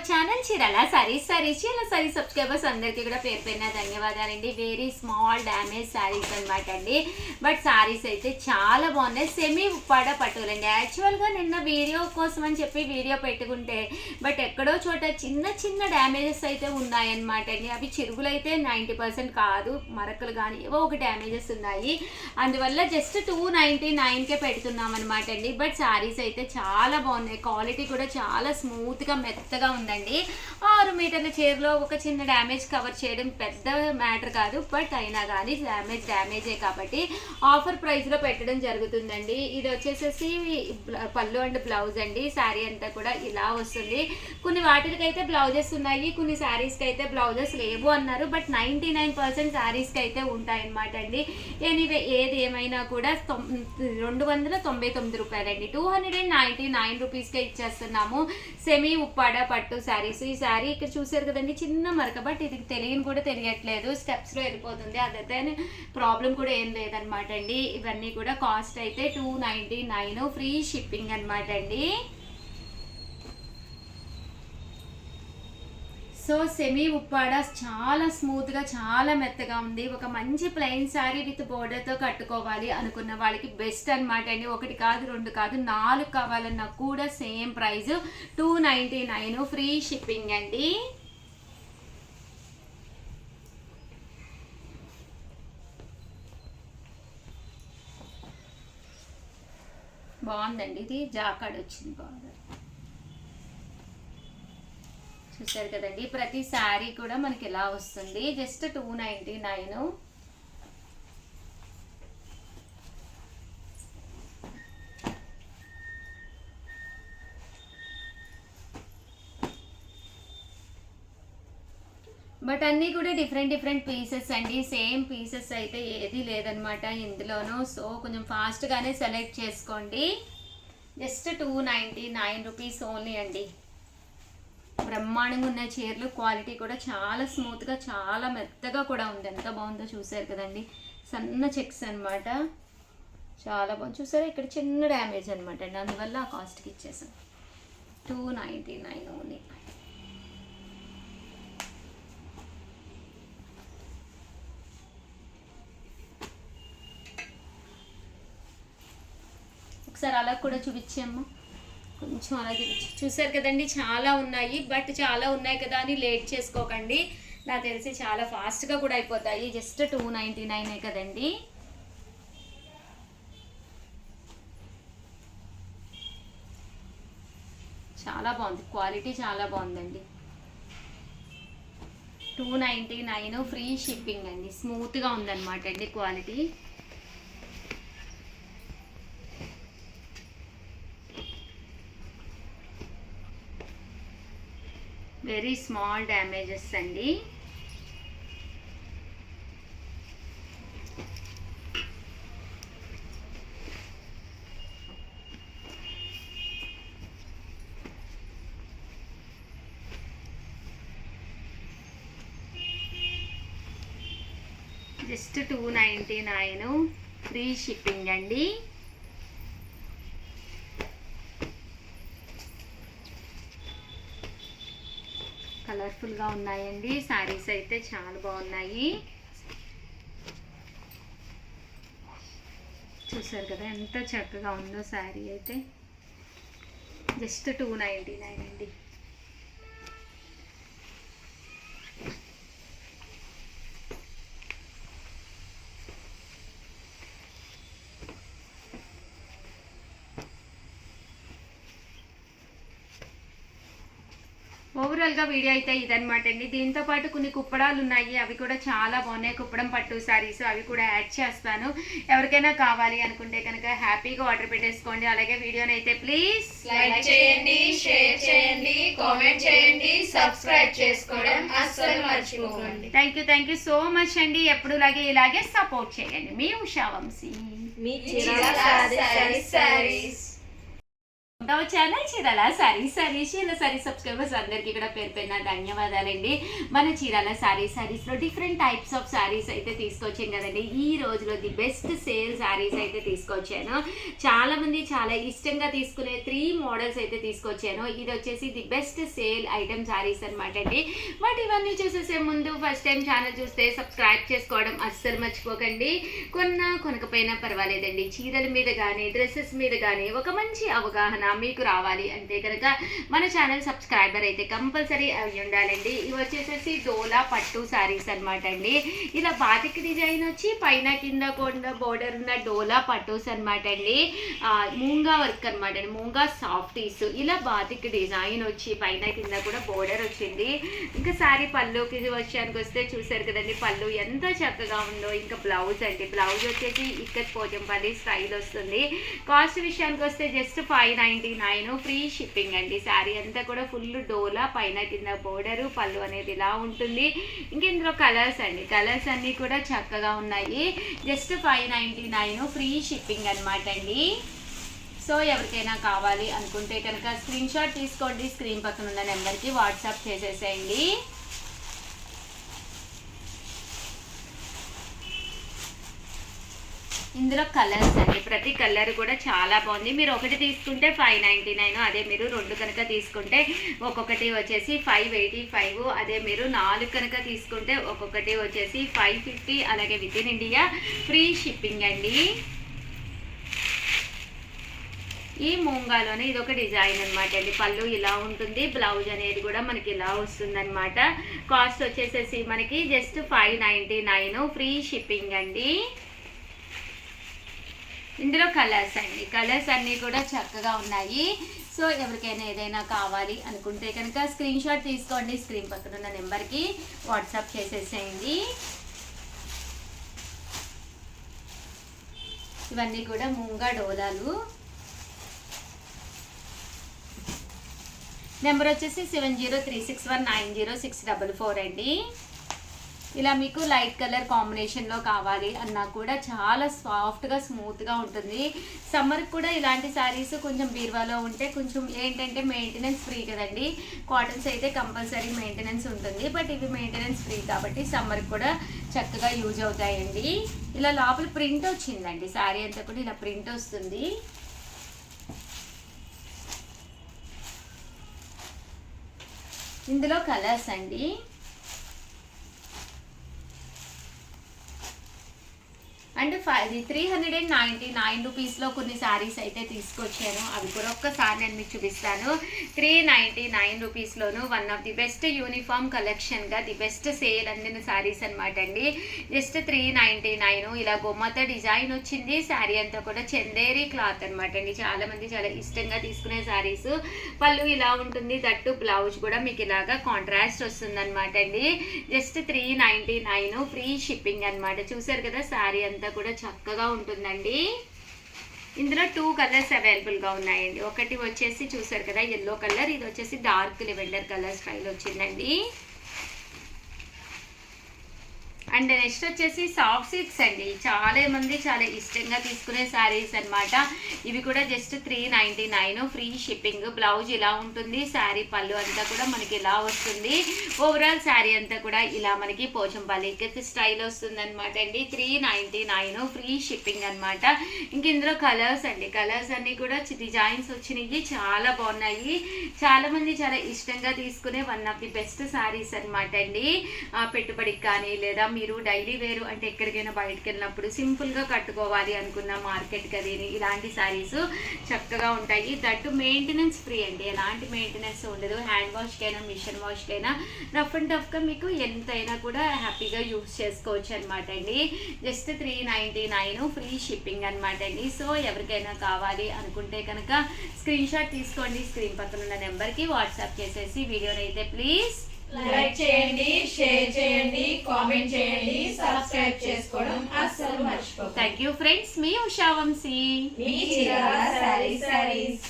Our channel Chirala saris. Chirala saris subscribers అందరికీ కూడా పేరు పేరున ధన్యవాదాలండి. వెరీ స్మాల్ డ్యామేజ్ సారీస్ అనమాట అండి. బట్ సారీస్ అయితే చాలా బాగున్నాయి. సెమీ ఉప్పాడ పట్టులండి. యాక్చువల్గా నిన్న వీడియో కోసం అని చెప్పి వీడియో పెట్టుకుంటే బట్ ఎక్కడో చోట చిన్న చిన్న డ్యామేజెస్ అయితే ఉన్నాయన్నమాట అండి. అవి చిరుగులు అయితే 90% కాదు, మరకలు కానీ ఏవో ఒక డ్యామేజెస్ ఉన్నాయి. అందువల్ల జస్ట్ 299కే పెడుతున్నాం అనమాట అండి. బట్ సారీస్ అయితే చాలా బాగున్నాయి. క్వాలిటీ కూడా చాలా స్మూత్గా మెత్తగా ఉందండి. 6 మీటర్ల చీరలో ఒక చిన్న డ్యామేజ్ కవర్ చేయడం పెద్ద మ్యాటర్ కాదు. బట్ అయినా కానీ డ్యామేజే కాబట్టి ఆఫర్ ప్రైస్లో పెట్టడం జరుగుతుందండి. ఇది వచ్చేసేసి పళ్ళు అండ్ బ్లౌజ్ అండి. శారీ అంతా కూడా ఇలా వస్తుంది. కొన్ని వాటికైతే బ్లౌజెస్ ఉన్నాయి, కొన్ని శారీస్కి అయితే బ్లౌజెస్ లేవు అన్నారు. బట్ 99% శారీస్కి అయితే ఉంటాయన్నమాట అండి. ఎనీవే ఏది ఏమైనా కూడా 299 రూపాయలండి. 299 రూపీస్కే ఇచ్చేస్తున్నాము. సెమీ ఉప్పాడ పట్టు శారీస్. ఈ శారీ ఇక్కడ చూసారు కదండి, చిన్న మరక. బట్ ఇది తెలియని కూడా తెలియట్లేదు, స్టెప్స్లో వెళ్ళిపోతుంది. అదైతే ప్రాబ్లం కూడా ఏం లేదనమాట అండి. ఇవన్నీ కూడా కాస్ట్ అయితే 299, ఫ్రీ షిప్పింగ్ అనమాట అండి. సో సెమీ ఉప్పాడ చాలా స్మూత్గా చాలా మెత్తగా ఉంది. ఒక మంచి ప్లెయిన్ శారీ విత్ బోర్డర్తో కట్టుకోవాలి అనుకున్న వాళ్ళకి బెస్ట్ అనమాట అండి. 1 కాదు 2 కాదు 4 కావాలన్నా కూడా సేమ్ ప్రైస్ 299, ఫ్రీ షిప్పింగ్ అండి. బాగుందండి. ఇది జాకాడ్ వచ్చింది బాగా. చూసారు కదండి, ప్రతి శారీ కూడా మనకి ఎలా వస్తుంది. జస్ట్ 299. బట్ అన్నీ కూడా డిఫరెంట్ పీసెస్ అండి. సేమ్ పీసెస్ అయితే ఏది లేదనమాట ఇందులోనూ. సో కొంచెం ఫాస్ట్గానే సెలెక్ట్ చేసుకోండి. జస్ట్ 299 రూపీస్ ఓన్లీ అండి. బ్రహ్మాండంగా ఉన్న చీరలు. క్వాలిటీ కూడా చాలా స్మూత్గా చాలా మెత్తగా కూడా ఉంది. ఎంత బాగుందో చూసారు కదండి. సన్న చెక్స్ అనమాట, చాలా బాగుంది. చూసారా ఇక్కడ చిన్న డ్యామేజ్ అనమాట అండి. అందువల్ల ఆ కాస్ట్కి ఇచ్చేసాం. 299 ఓన్లీ. ఒకసారి అలా కూడా చూపించాము, కొంచెం అలా చూసారు కదండి. చాలా ఉన్నాయి. బట్ చాలా ఉన్నాయి కదా అని లేట్ చేసుకోకండి. నాకు తెలిసి చాలా ఫాస్ట్గా కూడా అయిపోతాయి. జస్ట్ 299 కదండి. చాలా బాగుంది, క్వాలిటీ చాలా బాగుందండి. 299, ఫ్రీ షిప్పింగ్ అండి. స్మూత్గా ఉందన్నమాట అండి క్వాలిటీ. వెరీ స్మాల్ డ్యామేజెస్ అండి. జస్ట్ 299, ఫ్రీ షిప్పింగ్ అండి. కలర్ఫుల్గా ఉన్నాయండి. శారీస్ అయితే చాలా బాగున్నాయి. చూసారు కదా ఎంత చక్కగా ఉందో శారీ అయితే. జస్ట్ 299 అండి. ఓవరాల్గా వీడియో అయితే ఇదనమాట అండి. దీంతో పాటు కొన్ని కుప్పడాలు ఉన్నాయి, అవి కూడా చాలా బాగున్నాయి. కుప్పడం పట్టు శారీస్ అవి కూడా యాడ్ చేస్తాను. ఎవరికైనా కావాలి అనుకుంటే కనుక హ్యాపీగా ఆర్డర్ పెట్టేసుకోండి. అలాగే వీడియోని అయితే ప్లీజ్ లైక్ చేయండి, షేర్ చేయండి, కామెంట్ చేయండి, సబ్స్క్రైబ్ చేసుకోవడం అస్సలు మర్చిపోకండి. థ్యాంక్ యూ సో మచ్ అండి. ఎప్పుడులాగే ఇలాగే సపోర్ట్ చేయండి. మీ ఉషా వంశీ, మీ చీరాల సారీస్. ఛానల్ చీరాల సారీస్ చీరాల సారీ సబ్స్క్రైబర్స్ అందరికీ కూడా పేరు పేరున ధన్యవాదాలండి. మన చీరాల సారీస్ లో డిఫరెంట్ టైప్స్ ఆఫ్ సారీస్ అయితే తీసుకొచ్చాం కదండి. ఈ రోజులో ది బెస్ట్ సేల్ సారీస్ అయితే తీసుకొచ్చాను. చాలా మంది చాలా ఇష్టంగా తీసుకునే 3 మోడల్స్ అయితే తీసుకొచ్చాను. ఇది వచ్చేసి the best sale item saris అనమాట అండి. బట్ ఇవన్నీ చూసేసే ముందు ఫస్ట్ టైం ఛానల్ చూస్తే సబ్స్క్రైబ్ చేసుకోవడం అస్సలు మర్చిపోకండి. కొనకపోయినా పర్వాలేదండి. చీరల మీద కానీ డ్రెస్సెస్ మీద కానీ ఒక మంచి అవగాహన మీకు రావాలి అంటే కనుక మన ఛానల్ సబ్స్క్రైబర్ అయితే కంపల్సరీ అవి ఉండాలండి. ఇవి వచ్చేసేసి డోలా పట్టు శారీస్ అనమాట అండి. ఇలా బాతిక్ డిజైన్ వచ్చి పైన కింద కొండ బోర్డర్ ఉన్న డోలా పట్టుస్ అనమాట అండి. మూంగా వర్క్ అనమాట అండి. మూంగా సాఫ్టీస్ ఇలా బాతిక్ డిజైన్ వచ్చి పైన కింద కూడా బోర్డర్ వచ్చింది. ఇంకా శారీ పళ్ళుకి వచ్చానికి వస్తే చూసారు కదండి, పళ్ళు ఎంత చక్కగా ఉందో. ఇంకా బ్లౌజ్ అండి, బ్లౌజ్ వచ్చేసి ఇక్కత్ పోచంపల్లి స్టైల్ వస్తుంది. కాస్ట్ విషయానికి వస్తే జస్ట్ 599 ఫ్రీ షిప్పింగ్ అండి. శారీ అంతా కూడా ఫుల్ డోలా పైన కింద బోర్డరు పళ్ళు అనేది ఇలా ఉంటుంది. ఇంక ఇందులో కలర్స్ అండి, కలర్స్ అన్నీ కూడా చక్కగా ఉన్నాయి. జస్ట్ 599 ఫ్రీ షిప్పింగ్ అనమాట అండి. సో ఎవరికైనా కావాలి అనుకుంటే కనుక స్క్రీన్ షాట్ తీసుకోండి, స్క్రీన్ పక్కన ఉన్న నెంబర్కి వాట్సాప్ చేసేసేయండి. ఇందులో కలర్స్ అండి, ప్రతి కలర్ కూడా చాలా బాగుంది. మీరు ఒకటి తీసుకుంటే 599, అదే మీరు 2 కనుక తీసుకుంటే ఒక్కొక్కటి వచ్చేసి 585, అదే మీరు 4 కనుక తీసుకుంటే ఒక్కొక్కటి వచ్చేసి 550. అలాగే with in India free shipping అండి. ఈ మూంగాలోనే ఇది ఒక డిజైన్ అనమాట అండి. పళ్ళు ఇలా ఉంటుంది, బ్లౌజ్ అనేది కూడా మనకి ఇలా వస్తుంది అనమాట. కాస్ట్ వచ్చేసేసి మనకి జస్ట్ 599 ఫ్రీ షిప్పింగ్ అండి. ఇందులో కలర్స్ అండి, కలర్స్ అన్నీ కూడా చక్కగా ఉన్నాయి. సో ఎవరికైనా ఏదైనా కావాలి అనుకుంటే కనుక స్క్రీన్ షాట్ తీసుకోండి, స్క్రీన్ పక్కన ఉన్న నెంబర్కి వాట్సాప్ చేసేసేయండి. ఇవన్నీ కూడా మూంగా డోలాలు. నెంబర్ వచ్చేసి 7036190644 అండి. ఇలా మీకు లైట్ కలర్ కాంబినేషన్లో కావాలి అన్నా కూడా చాలా సాఫ్ట్గా స్మూత్గా ఉంటుంది. సమ్మర్కి కూడా ఇలాంటి శారీస్ కొంచెం బీరువాలో ఉంటే కొంచెం ఏంటంటే మెయింటెనెన్స్ ఫ్రీ కదండి. కాటన్స్ అయితే కంపల్సరీ మెయింటెనెన్స్ ఉంటుంది, బట్ ఇవి మెయింటెనెన్స్ ఫ్రీ కాబట్టి సమ్మర్కి కూడా చక్కగా యూజ్ అవుతాయండి. ఇలా లోపల ప్రింట్ వచ్చిందండి, శారీ అంతా కూడా ఇలా ప్రింట్ వస్తుంది. ఇందులో కలర్స్ అండి. అండ్ 399 రూపీస్లో కొన్ని శారీస్ అయితే తీసుకొచ్చాను. అవి కూడా ఒక్కసారి నేను మీకు చూపిస్తాను. 399 రూపీస్లోను one of the best uniform కలెక్షన్గా ది బెస్ట్ సేల్ అందిన శారీస్ అనమాట అండి. జస్ట్ 399. ఇలా బొమ్మతో డిజైన్ వచ్చింది. శారీ అంతా కూడా చందేరి క్లాత్ అనమాట అండి. చాలామంది చాలా ఇష్టంగా తీసుకునే శారీస్. పళ్ళు ఇలా ఉంటుంది, దట్టు బ్లౌజ్ కూడా మీకు ఇలాగా కాంట్రాస్ట్ వస్తుంది అనమాట అండి. జస్ట్ 399 ఫ్రీ షిప్పింగ్ అనమాట. చూసారు కదా, శారీ అంతా కూడా చక్కగా ఉంటుందండి. ఇందులో 2 కలర్స్ అవైలబుల్గా ఉన్నాయండి. ఒకటి వచ్చేసి చూసారు కదా ఎల్లో కలర్, ఇది వచ్చేసి డార్క్ లెవెండర్ కలర్ స్టైల్ వచ్చిందండి. అండ్ నెక్స్ట్ వచ్చేసి సాఫ్ట్ సిల్క్స్ అండి. చాలా మంది చాలా ఇష్టంగా తీసుకునే శారీస్ అనమాట. ఇవి కూడా జస్ట్ 399 ఫ్రీ షిప్పింగ్. బ్లౌజ్ ఇలా ఉంటుంది, శారీ పళ్ళు అంతా కూడా మనకి ఇలా వస్తుంది. ఓవరాల్ శారీ అంతా కూడా ఇలా మనకి పోచంపల్లి స్టైల్ వస్తుంది అనమాట అండి. 399 ఫ్రీ షిప్పింగ్ అనమాట. ఇంక ఇందులో కలర్స్ అండి, కలర్స్ అన్నీ కూడా డిజైన్స్ వచ్చినాయి, చాలా బాగున్నాయి. చాలా మంది చాలా ఇష్టంగా తీసుకునే one of the best saris అనమాట అండి. పెట్టుబడికి కానీ లేదా మీరు డైలీ వేరు అంటే ఎక్కడికైనా బయటకు వెళ్ళినప్పుడు సింపుల్గా కట్టుకోవాలి అనుకున్న మార్కెట్కి అది ఇలాంటి శారీస్ చక్కగా ఉంటాయి. దట్టు మెయింటెనెన్స్ ఫ్రీ అండి, ఎలాంటి మెయింటెనెన్స్ ఉండదు. హ్యాండ్ వాష్కైనా మిషన్ వాష్కైనా రఫ్ అండ్ టఫ్గా మీకు ఎంతైనా కూడా హ్యాపీగా యూజ్ చేసుకోవచ్చు అనమాట అండి. జస్ట్ 399 ఫ్రీ షిప్పింగ్ అనమాట అండి. సో ఎవరికైనా కావాలి అనుకుంటే కనుక స్క్రీన్ షాట్ తీసుకోండి, స్క్రీన్ పక్కన ఉన్న నెంబర్కి వాట్సాప్ చేసేసి వీడియోని అయితే ప్లీజ్ లైక్ చేయండి, షేర్ చేయండి, కామెంట్ చేయండి, సబ్స్క్రైబ్ చేసుకోవడం అస్సలు మర్చిపోకండి. Thank you friends. మీ ఉషా వంశీ, మీ చీరాల సారీస్.